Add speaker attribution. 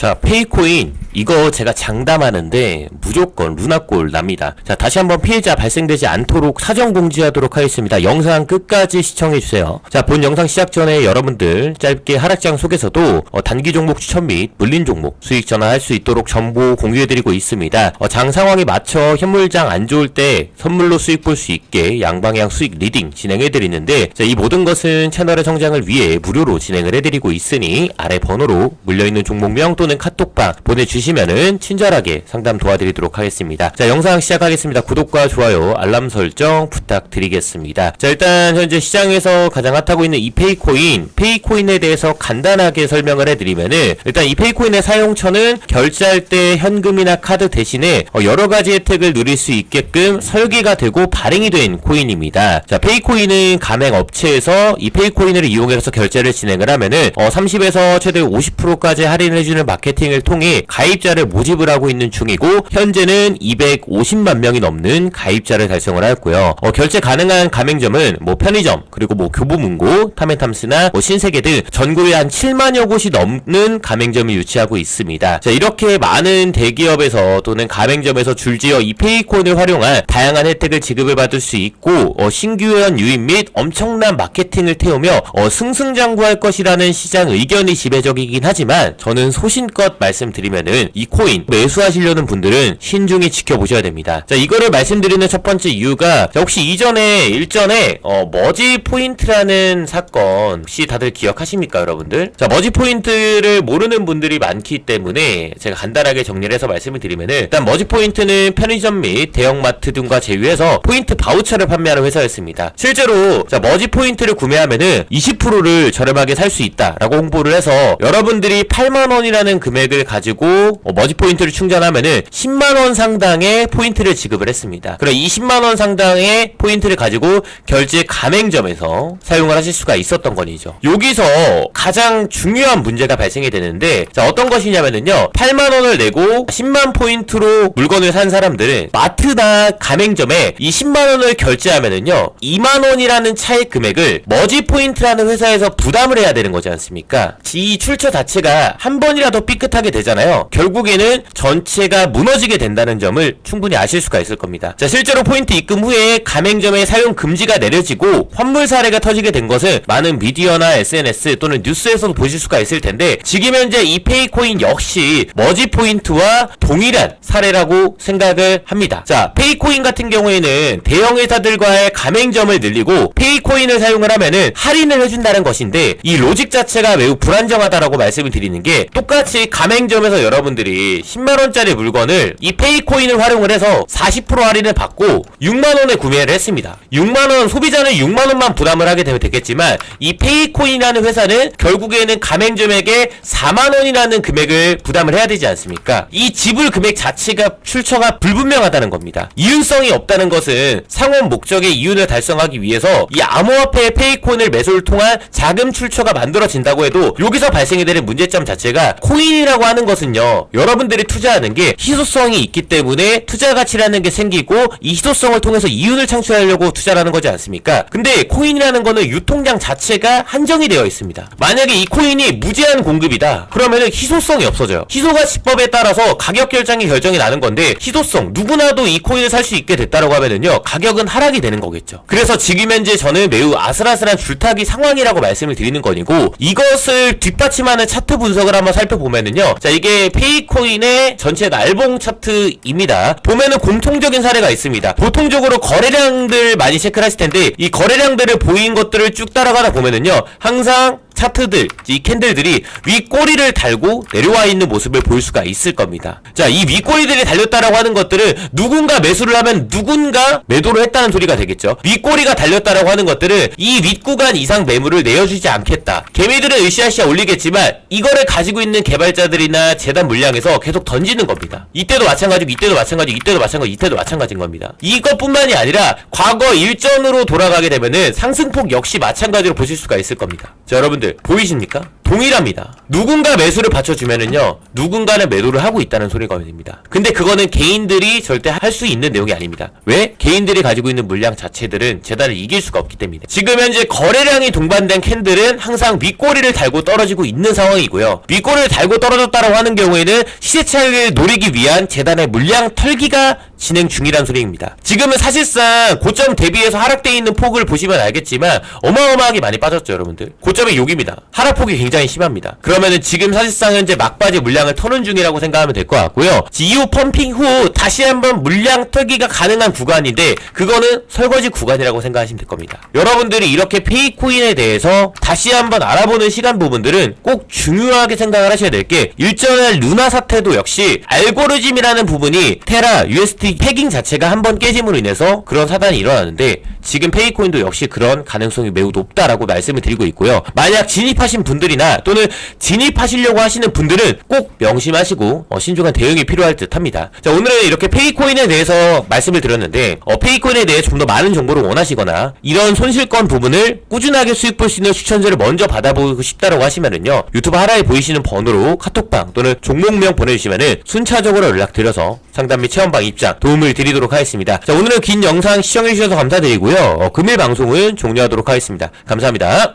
Speaker 1: 자, 페이코인 이거 제가 장담하는데 무조건 루나골 납니다. 자, 다시 한번 피해자 발생되지 않도록 사전 공지하도록 하겠습니다. 영상 끝까지 시청해주세요. 자, 본 영상 시작 전에 여러분들 짧게 하락장 속에서도 단기 종목 추천 및 물린 종목 수익 전환할 수 있도록 정보 공유해드리고 있습니다. 장 상황에 맞춰 현물장 안 좋을 때 선물로 수익 볼 수 있게 양방향 수익 리딩 진행해드리는데, 자, 이 모든 것은 채널의 성장을 위해 무료로 진행을 해드리고 있으니 아래 번호로 물려있는 종목명 또는 카톡방 보내주시면은 친절하게 상담 도와드리도록 하겠습니다. 자, 영상 시작하겠습니다. 구독과 좋아요, 알람 설정 부탁드리겠습니다. 자, 일단 현재 시장에서 가장 핫하고 있는 이 페이코인에 대해서 간단하게 설명을 해드리면은, 일단 이 페이코인의 사용처는 결제할 때 현금이나 카드 대신에 여러가지 혜택을 누릴 수 있게끔 설계가 되고 발행이 된 코인입니다. 자, 페이코인은 가맹업체에서 이 페이코인을 이용해서 결제를 진행을 하면은 30에서 최대 50%까지 할인을 해주는 마케팅을 통해 가입자를 모집을 하고 있는 중이고, 현재는 250만 명이 넘는 가입자를 달성을 하였고요. 결제 가능한 가맹점은 편의점, 그리고 교보문고, 타멘탐스나 신세계 등 전국에 한 7만여 곳이 넘는 가맹점이 유치하고 있습니다. 자, 이렇게 많은 대기업에서 또는 가맹점에서 줄지어 이 페이코인을 활용한 다양한 혜택을 지급을 받을 수 있고, 신규 회원 유입 및 엄청난 마케팅을 태우며 승승장구할 것이라는 시장 의견이 지배적이긴 하지만, 저는 소신껏 말씀드리면은 이 코인 매수하시려는 분들은 신중히 지켜보셔야 됩니다. 자, 이거를 말씀드리는 첫 번째 이유가, 자, 혹시 일전에 머지 포인트라는 사건 혹시 다들 기억하십니까, 여러분들? 자, 머지 포인트를 모르는 분들이 많기 때문에 제가 간단하게 정리를 해서 말씀을 드리면은, 일단 머지 포인트는 편의점 및 대형마트 등과 제휴해서 포인트 바우처를 판매하는 회사였습니다. 실제로 자, 머지 포인트를 구매하면은 20%를 저렴하게 살 수 있다라고 홍보를 해서 여러분들이 8만원이라는 금액을 가지고 머지 포인트를 충전하면은 10만원 상당의 포인트를 지급을 했습니다. 그럼 20만원 상당의 포인트를 가지고 결제 가맹점에서 사용을 하실 수가 있었던 건이죠. 여기서 가장 중요한 문제가 발생이 되는데, 자, 어떤 것이냐면은요, 8만원을 내고 10만 포인트로 물건을 산 사람들은 마트나 가맹점에 이 10만원을 결제하면은요, 2만원이라는 차액 금액을 머지 포인트라는 회사에서 부담을 해야 되는 거지 않습니까? 이 출처 자체가 한 번이라도 삐끗하게 되잖아요. 결국에는 전체가 무너지게 된다는 점을 충분히 아실 수가 있을 겁니다. 자, 실제로 포인트 입금 후에 가맹점의 사용 금지가 내려지고 환물 사례가 터지게 된 것은 많은 미디어나 SNS 또는 뉴스에서도 보실 수가 있을 텐데, 지금 현재 이 페이코인 역시 머지 포인트와 동일한 사례라고 생각을 합니다. 자, 페이코인 같은 경우에는 대형 회사들과의 가맹점을 늘리고 페이코인을 사용을 하면은 할인을 해준다는 것인데, 이 로직 자체가 매우 불안정하다라고 말씀을 드리는 게, 똑같이 가맹점에서 여러분들이 10만원짜리 물건을 이 페이코인을 활용을 해서 40% 할인을 받고 6만원에 구매를 했습니다. 6만원, 소비자는 6만원만 부담을 하게 되면 되겠지만, 이 페이코인이라는 회사는 결국에는 가맹점에게 4만원이라는 금액을 부담을 해야 되지 않습니까? 이 지불 금액 자체가 출처가 불분명하다는 겁니다. 이윤성이 없다는 것은 상원 목적의 이윤을 달성하기 위해서 이 암호화폐 페이코인을 매수를 통한 자금 출처가 만들어진다고 해도, 여기서 발생이 되는 문제점 자체가, 코인이라고 하는 것은요, 여러분들이 투자하는 게 희소성이 있기 때문에 투자 가치라는 게 생기고, 이 희소성을 통해서 이윤을 창출하려고 투자를 하는 거지 않습니까? 근데 코인이라는 거는 유통량 자체가 한정이 되어 있습니다. 만약에 이 코인이 무제한 공급이다 그러면은 희소성이 없어져요. 희소가치법에 따라서 가격 결정이 나는 건데, 희소성, 누구나도 이 코인을 살 수 있게 됐다라고 하면은요, 가격은 하락이 되는 거겠죠. 그래서 지금 현재 저는 매우 아슬아슬한 줄타기 상황이라고 말씀을 드리는 거니고, 이것을 뒷받침하는 차트 분석을 한번 살펴보면은요, 자, 이게 페이코인의 전체 날봉 차트입니다. 보면은 공통적인 사례가 있습니다. 보통적으로 거래량들 많이 체크를 하실 텐데, 이 거래량들을 보인 것들을 쭉 따라가다 보면은요, 항상 차트들, 이 캔들들이 윗꼬리를 달고 내려와 있는 모습을 볼 수가 있을 겁니다. 자, 이 윗꼬리들이 달렸다라고 하는 것들은 누군가 매수를 하면 누군가 매도를 했다는 소리가 되겠죠. 윗꼬리가 달렸다라고 하는 것들은 이 윗구간 이상 매물을 내어주지 않겠다. 개미들은 으쌰으쌰 올리겠지만, 이거를 가지고 있는 개발자들이나 재단 물량에서 계속 던지는 겁니다. 이때도 마찬가지고, 이때도 마찬가지고, 이때도 마찬가지고, 이때도 마찬가지인 겁니다. 이것뿐만이 아니라 과거 일전으로 돌아가게 되면은 상승폭 역시 마찬가지로 보실 수가 있을 겁니다. 자, 여러분들 보이십니까? 동일합니다. 누군가 매수를 받쳐주면은요, 누군가는 매도를 하고 있다는 소리가 됩니다. 근데 그거는 개인들이 절대 할 수 있는 내용이 아닙니다. 왜? 개인들이 가지고 있는 물량 자체들은 재단을 이길 수가 없기 때문에. 지금 현재 거래량이 동반된 캔들은 항상 윗꼬리를 달고 떨어지고 있는 상황이고요. 윗꼬리를 달고 떨어졌다라고 하는 경우에는 시세 차익을 노리기 위한 재단의 물량 털기가 진행 중이란 소리입니다. 지금은 사실상 고점 대비해서 하락되어 있는 폭을 보시면 알겠지만 어마어마하게 많이 빠졌죠, 여러분들. 고점의 욕입니다. 하락폭이 굉장히 심합니다. 그러면은 지금 사실상 현재 막바지 물량을 터는 중이라고 생각하면 될 것 같고요. 이후 펌핑 후 다시 한번 물량 털기가 가능한 구간인데 그거는 설거지 구간이라고 생각하시면 될 겁니다. 여러분들이 이렇게 페이코인에 대해서 다시 한번 알아보는 시간 부분들은 꼭 중요하게 생각을 하셔야 될 게, 일전에 루나 사태도 역시 알고리즘이라는 부분이 테라, UST 패깅 자체가 한번 깨짐으로 인해서 그런 사단이 일어나는데, 지금 페이코인도 역시 그런 가능성이 매우 높다라고 말씀을 드리고 있고요. 만약 진입하신 분들이나 또는 진입하시려고 하시는 분들은 꼭 명심하시고 신중한 대응이 필요할 듯 합니다. 자, 오늘은 이렇게 페이코인에 대해서 말씀을 드렸는데, 페이코인에 대해 좀 더 많은 정보를 원하시거나 이런 손실권 부분을 꾸준하게 수익 볼 수 있는 추천제를 먼저 받아보고 싶다라고 하시면은요, 유튜브 하단에 보이시는 번호로 카톡방 또는 종목명 보내주시면은 순차적으로 연락드려서 상담 및 체험방 입장 도움을 드리도록 하겠습니다. 자, 오늘은 긴 영상 시청해주셔서 감사드리고요. 금일 방송은 종료하도록 하겠습니다. 감사합니다.